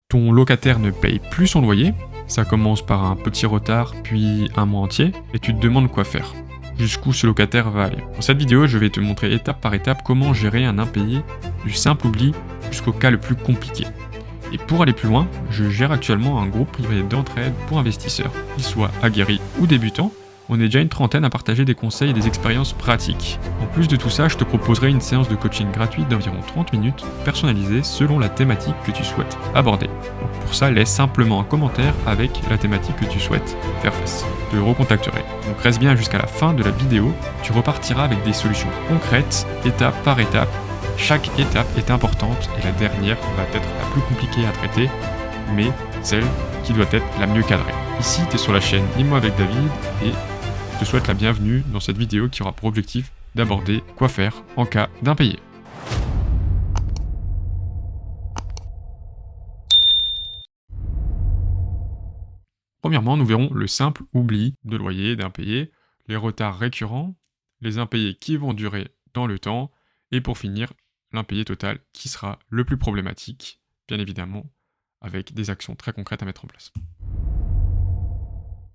ton locataire ne paye plus son loyer, ça commence par un petit retard, puis un mois entier, et tu te demandes quoi faire. Jusqu'où ce locataire va aller. Dans cette vidéo, je vais te montrer étape par étape comment gérer un impayé du simple oubli jusqu'au cas le plus compliqué. Et pour aller plus loin, je gère actuellement un groupe privé d'entraide pour investisseurs, qu'ils soient aguerris ou débutants. On est déjà une trentaine à partager des conseils et des expériences pratiques. En plus de tout ça, je te proposerai une séance de coaching gratuite d'environ 30 minutes, personnalisée selon la thématique que tu souhaites aborder. Donc pour ça, laisse simplement un commentaire avec la thématique que tu souhaites faire face. Je te recontacterai. Donc reste bien jusqu'à la fin de la vidéo, tu repartiras avec des solutions concrètes, étape par étape. Chaque étape est importante et la dernière va être la plus compliquée à traiter, mais celle qui doit être la mieux cadrée. Ici, tu es sur la chaîne Dis-moi avec David et je te souhaite la bienvenue dans cette vidéo qui aura pour objectif d'aborder quoi faire en cas d'impayé. Premièrement, nous verrons le simple oubli de loyer d'impayé, les retards récurrents, les impayés qui vont durer dans le temps, et pour finir, l'impayé total qui sera le plus problématique, bien évidemment, avec des actions très concrètes à mettre en place.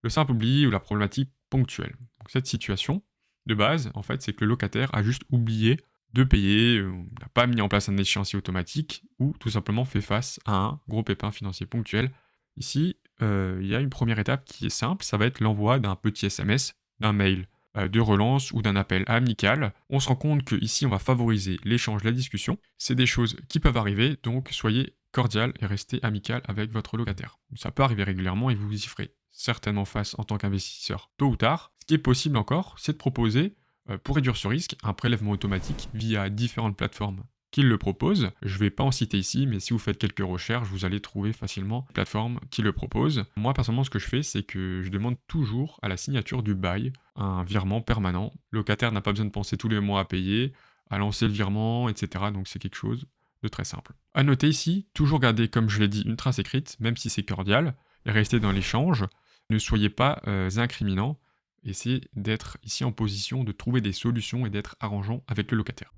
Le simple oubli ou la problématique ponctuelle. Donc cette situation, de base, en fait, c'est que le locataire a juste oublié de payer, n'a pas mis en place un échéancier automatique, ou tout simplement fait face à un gros pépin financier ponctuel. Ici, il y a une première étape qui est simple, ça va être l'envoi d'un petit SMS, d'un mail de relance ou d'un appel amical. On se rend compte qu'ici, on va favoriser l'échange, la discussion. C'est des choses qui peuvent arriver, donc soyez cordial et restez amical avec votre locataire. Ça peut arriver régulièrement et vous y ferez certainement face en tant qu'investisseur tôt ou tard. Ce qui est possible encore, c'est de proposer, pour réduire ce risque, un prélèvement automatique via différentes plateformes qui le proposent. Je ne vais pas en citer ici, mais si vous faites quelques recherches, vous allez trouver facilement des plateformes qui le proposent. Moi, personnellement, ce que je fais, c'est que je demande toujours à la signature du bail un virement permanent. Le locataire n'a pas besoin de penser tous les mois à payer, à lancer le virement, etc. Donc c'est quelque chose de très simple. À noter ici, toujours garder, comme je l'ai dit, une trace écrite, même si c'est cordial, et rester dans l'échange. Ne soyez pas incriminants. Essayez d'être ici en position de trouver des solutions et d'être arrangeant avec le locataire.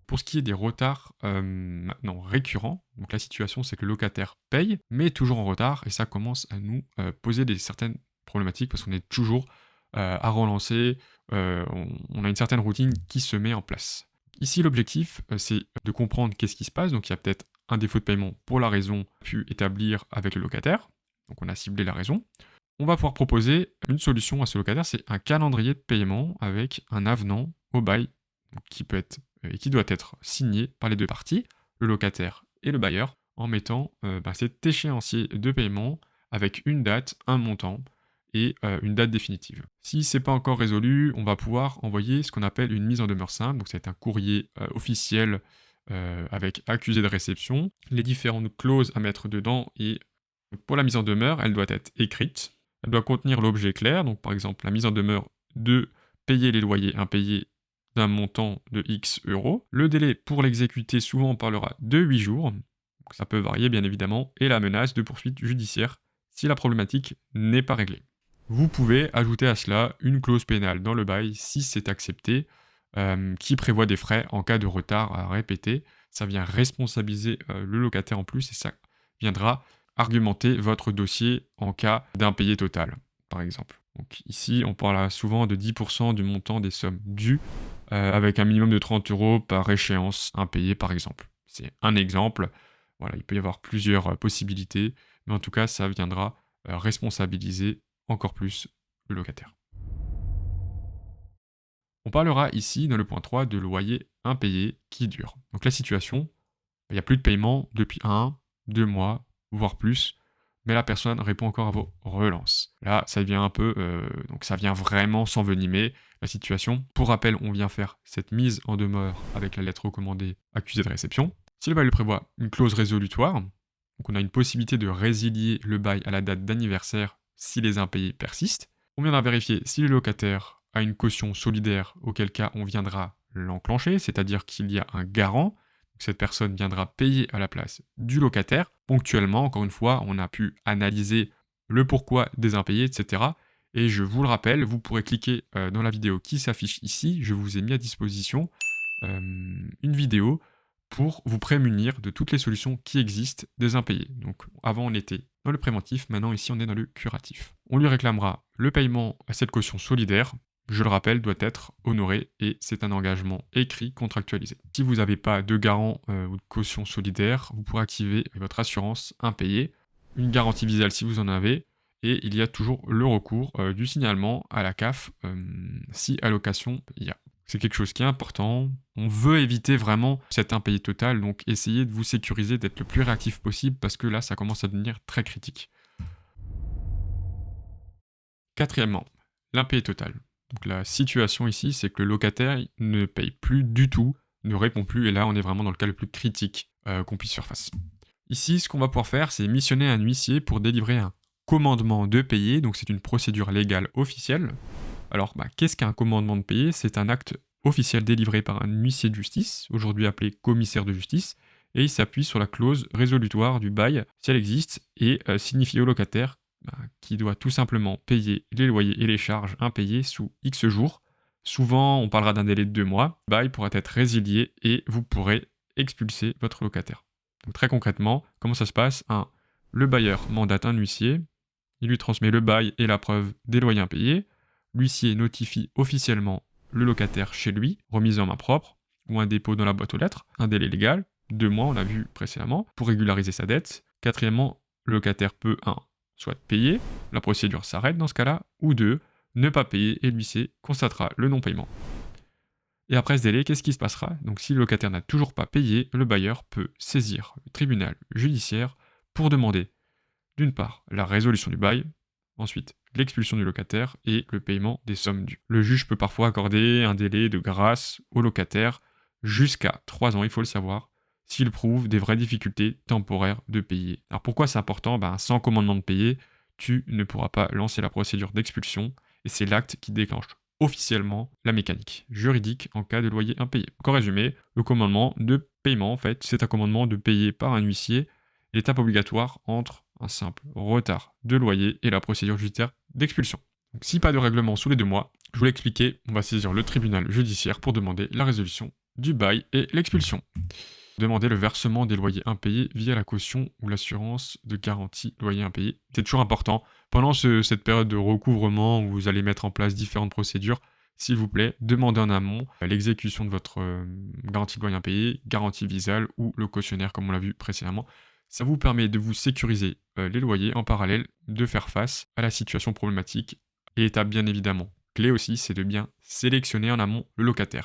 Pour ce qui est des retards maintenant récurrents, donc la situation c'est que le locataire paye, mais est toujours en retard, et ça commence à nous poser certaines problématiques parce qu'on est toujours à relancer, on a une certaine routine qui se met en place. Ici l'objectif c'est de comprendre qu'est-ce qui se passe, donc il y a peut-être un défaut de paiement pour la raison pu établir avec le locataire, donc on a ciblé la raison. On va pouvoir proposer une solution à ce locataire, c'est un calendrier de paiement avec un avenant au bail qui peut être et qui doit être signé par les deux parties, le locataire et le bailleur, en mettant cet échéancier de paiement avec une date, un montant et une date définitive. Si ce n'est pas encore résolu, on va pouvoir envoyer ce qu'on appelle une mise en demeure simple, donc c'est un courrier officiel avec accusé de réception, les différentes clauses à mettre dedans, et pour la mise en demeure, elle doit être écrite, elle doit contenir l'objet clair, donc par exemple la mise en demeure de payer les loyers impayés d'un montant de X euros. Le délai pour l'exécuter, souvent on parlera de 8 jours, donc ça peut varier bien évidemment, et la menace de poursuite judiciaire si la problématique n'est pas réglée. Vous pouvez ajouter à cela une clause pénale dans le bail si c'est accepté, qui prévoit des frais en cas de retard à répéter. Ça vient responsabiliser le locataire en plus, et ça viendra argumenter votre dossier en cas d'impayé total, par exemple. Donc ici, on parle souvent de 10% du montant des sommes dues, avec un minimum de 30 € par échéance impayée, par exemple. C'est un exemple. Voilà, il peut y avoir plusieurs possibilités, mais en tout cas, ça viendra responsabiliser encore plus le locataire. On parlera ici, dans le point 3, de loyer impayé qui dure. Donc la situation, il n'y a plus de paiement depuis 1, 2 mois, voire plus, mais la personne répond encore à vos relances. Là, ça devient un peu, donc ça vient vraiment s'envenimer la situation. Pour rappel, on vient faire cette mise en demeure avec la lettre recommandée accusée de réception. Si le bail le prévoit, une clause résolutoire, donc on a une possibilité de résilier le bail à la date d'anniversaire si les impayés persistent. On viendra vérifier si le locataire a une caution solidaire, auquel cas on viendra l'enclencher, c'est-à-dire qu'il y a un garant. Cette personne viendra payer à la place du locataire. Ponctuellement, encore une fois, on a pu analyser le pourquoi des impayés, etc. Et je vous le rappelle, vous pourrez cliquer dans la vidéo qui s'affiche ici. Je vous ai mis à disposition une vidéo pour vous prémunir de toutes les solutions qui existent des impayés. Donc avant on était dans le préventif, maintenant ici on est dans le curatif. On lui réclamera le paiement à cette caution solidaire, je le rappelle, doit être honoré et c'est un engagement écrit contractualisé. Si vous n'avez pas de garant ou de caution solidaire, vous pourrez activer votre assurance impayée, une garantie visuelle si vous en avez, et il y a toujours le recours du signalement à la CAF si allocation il y a. C'est quelque chose qui est important. On veut éviter vraiment cet impayé total, donc essayez de vous sécuriser, d'être le plus réactif possible parce que là, ça commence à devenir très critique. Quatrièmement, l'impayé total. Donc la situation ici, c'est que le locataire ne paye plus du tout, ne répond plus, et là, on est vraiment dans le cas le plus critique qu'on puisse faire face. Ici, ce qu'on va pouvoir faire, c'est missionner un huissier pour délivrer un commandement de payer, donc c'est une procédure légale officielle. Alors, qu'est-ce qu'un commandement de payer? C'est un acte officiel délivré par un huissier de justice, aujourd'hui appelé commissaire de justice, et il s'appuie sur la clause résolutoire du bail, si elle existe, et signifie au locataire qui doit tout simplement payer les loyers et les charges impayés sous X jours. Souvent, on parlera d'un délai de 2 mois. Le bail pourra être résilié et vous pourrez expulser votre locataire. Donc très concrètement, comment ça se passe? Le bailleur mandate un huissier, il lui transmet le bail et la preuve des loyers impayés. L'huissier notifie officiellement le locataire chez lui, remise en main propre, ou un dépôt dans la boîte aux lettres, un délai légal, 2 mois, on l'a vu précédemment, pour régulariser sa dette. Quatrièmement, le locataire peut, soit payer, la procédure s'arrête dans ce cas-là, ou 2, ne pas payer et l'huissier constatera le non-paiement. Et après ce délai, qu'est-ce qui se passera? Donc si le locataire n'a toujours pas payé, le bailleur peut saisir le tribunal judiciaire pour demander, d'une part, la résolution du bail, ensuite l'expulsion du locataire et le paiement des sommes dues. Le juge peut parfois accorder un délai de grâce au locataire jusqu'à 3 ans, il faut le savoir, s'il prouve des vraies difficultés temporaires de payer. Alors pourquoi c'est important? Sans commandement de payer, tu ne pourras pas lancer la procédure d'expulsion et c'est l'acte qui déclenche officiellement la mécanique juridique en cas de loyer impayé. Donc en résumé, le commandement de paiement, en fait, c'est un commandement de payer par un huissier, l'étape obligatoire entre un simple retard de loyer et la procédure judiciaire d'expulsion. Donc si pas de règlement sous les 2 mois, je vous l'ai expliqué, on va saisir le tribunal judiciaire pour demander la résolution du bail et l'expulsion. Demander le versement des loyers impayés via la caution ou l'assurance de garantie loyer impayé. C'est toujours important. Pendant cette période de recouvrement où vous allez mettre en place différentes procédures, s'il vous plaît, demandez en amont l'exécution de votre garantie de loyer impayé, garantie visale ou le cautionnaire comme on l'a vu précédemment. Ça vous permet de vous sécuriser les loyers en parallèle, de faire face à la situation problématique. Et étape bien évidemment clé aussi, c'est de bien sélectionner en amont le locataire.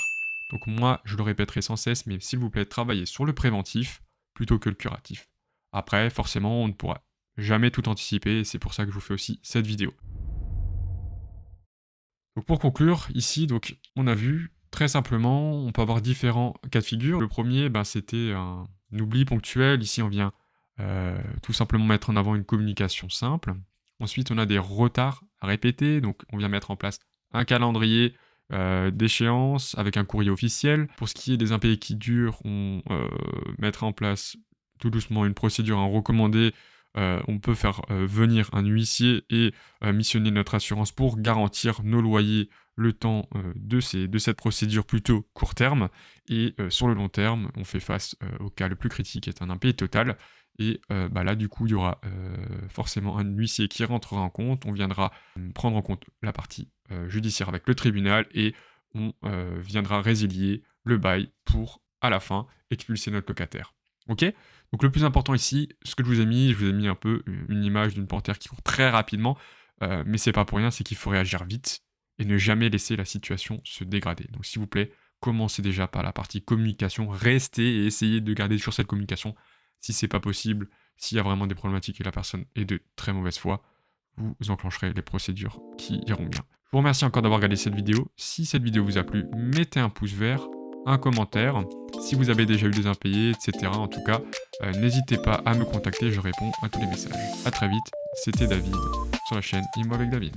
Donc moi, je le répéterai sans cesse, mais s'il vous plaît, travaillez sur le préventif plutôt que le curatif. Après, forcément, on ne pourra jamais tout anticiper, et c'est pour ça que je vous fais aussi cette vidéo. Donc pour conclure, ici, on a vu, très simplement, on peut avoir différents cas de figure. Le premier, c'était un oubli ponctuel. Ici, on vient tout simplement mettre en avant une communication simple. Ensuite, on a des retards répétés, donc on vient mettre en place un calendrier d'échéance avec un courrier officiel. Pour ce qui est des impayés qui durent, on mettra en place tout doucement une procédure à recommander. On peut faire venir un huissier et missionner notre assurance pour garantir nos loyers le temps de cette procédure plutôt court terme. Et sur le long terme, on fait face au cas le plus critique, qui est un impayé total. Et là, du coup, il y aura forcément un huissier qui rentrera en compte. On viendra prendre en compte la partie judiciaire avec le tribunal et on viendra résilier le bail pour, à la fin, expulser notre locataire. Ok? Donc le plus important ici, ce que je vous ai mis un peu une image d'une panthère qui court très rapidement, mais c'est pas pour rien, c'est qu'il faut réagir vite et ne jamais laisser la situation se dégrader. Donc s'il vous plaît, commencez déjà par la partie communication, restez et essayez de garder toujours cette communication. Si c'est pas possible, s'il y a vraiment des problématiques et la personne est de très mauvaise foi, vous enclencherez les procédures qui iront bien. Je vous remercie encore d'avoir regardé cette vidéo. Si cette vidéo vous a plu, mettez un pouce vert, un commentaire. Si vous avez déjà eu des impayés, etc. En tout cas, n'hésitez pas à me contacter, je réponds à tous les messages. A très vite, c'était David sur la chaîne Immo avec David.